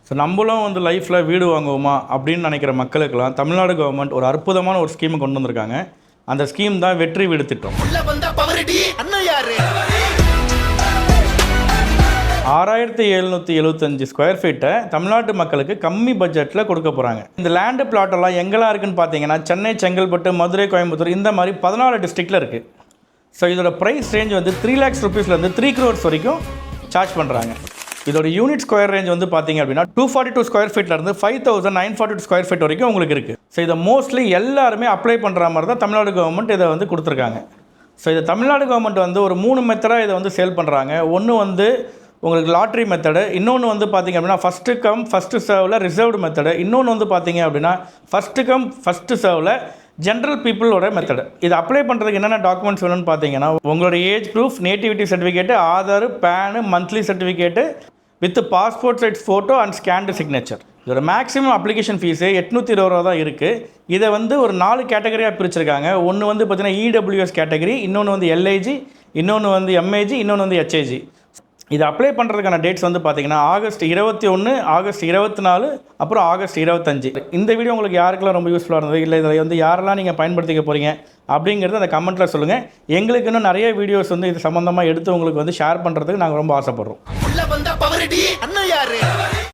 So நம்மளும் வந்து லைஃப்பில் வீடு வாங்குவோமா அப்படின்னு நினைக்கிற மக்களுக்கெல்லாம் தமிழ்நாடு கவர்மெண்ட் ஒரு அற்புதமான ஒரு ஸ்கீமை கொண்டு வந்திருக்காங்க. அந்த ஸ்கீம் தான் வெற்றி வீடு திட்டம். 6775 ஸ்கொயர் ஃபீட்டை தமிழ்நாட்டு மக்களுக்கு கம்மி பட்ஜெட்டில் கொடுக்க போகிறாங்க. இந்த லேண்டு பிளாட்டெல்லாம் எங்கெல்லாம் இருக்குதுன்னு பார்த்தீங்கன்னா சென்னை, செங்கல்பட்டு, மதுரை, கோயம்புத்தூர் இந்த மாதிரி 14 டிஸ்ட்ரிக்டில் இருக்குது. ஸோ இதோட ப்ரைஸ் ரேஞ்ச் வந்து 3 lakhs rupeesலேருந்து 3 crores வரைக்கும் சார்ஜ் பண்ணுறாங்க. இதோட யூனிட் ஸ்கொயர் ரேஞ்ச் வந்து பார்த்தீங்க அப்படின்னா 242 ஸ்கொயர் ஃபீட்லேருந்து 5942 ஸ்கொயர் ஃபீட் வரைக்கும் உங்களுக்கு இருக்குது. ஸோ இதை மோஸ்ட்லி எல்லாருமே அப்ளை பண்ணுற மாதிரி தான் தமிழ்நாடு கவர்மெண்ட் இதை வந்து கொடுத்துருக்காங்க. ஸோ இதை தமிழ்நாடு கவர்மெண்ட் வந்து ஒரு 3 மெத்தடாக இதை வந்து சேல் பண்ணுறாங்க. ஒன்று வந்து உங்களுக்கு லாட்ரி மெத்தடு, இன்னொன்று வந்து பார்த்திங்க அப்படின்னா ஃபஸ்ட்டு கம் ஃபஸ்ட்டு சர்வில் ரிசர்வ்டு மெத்தடு, இன்னொன்று வந்து பார்த்திங்க அப்படின்னா ஃபஸ்ட்டு கம் ஃபஸ்ட்டு சர்வில் ஜென்ரல் பீப்புளோட மெத்தடு. இது அப்ளை பண்ணுறதுக்கு என்னென்ன டாக்குமெண்ட்ஸ் வேணும்னு பார்த்தீங்கன்னா உங்களோட age proof, nativity certificate, Aadhaar, PAN, monthly certificate with passport size photo and scanned signature. இதோட மேக்ஸிமம் அப்ளிகேஷன் ஃபீஸு 820 ரூபா தான் இருக்குது. இதை வந்து ஒரு 4 கேட்டகரியாக பிரிச்சிருக்காங்க. ஒன்று வந்து பார்த்திங்கன்னா இடபிள்யூஎஸ் கேட்டகரி, இன்னொன்று வந்து எல்ஐஜி, இன்னொன்று வந்து எம்ஏஜி, இன்னொன்று வந்து ஹெச்ஐஜி. இது அப்ளை பண்ணுறதுக்கான டேட்ஸ் வந்து பார்த்திங்கன்னா ஆகஸ்ட் 21, ஆகஸ்ட் 24, அப்புறம் ஆகஸ்ட் 25. இந்த வீடியோ உங்களுக்கு யாருக்கெல்லாம் ரொம்ப யூஸ்ஃபுல்லாக இருந்தது, இல்லை இதில் வந்து யாரெல்லாம் நீங்கள் பயன்படுத்திக்க போகிறீங்க அப்படிங்கிறது அந்த கமெண்ட்டில் சொல்லுங்கள். எங்களுக்கு இன்னும் நிறைய வீடியோஸ் வந்து இது சம்மந்தமாக எடுத்து உங்களுக்கு வந்து ஷேர் பண்ணுறதுக்கு நாங்கள் ரொம்ப ஆசைப்படுறோம்.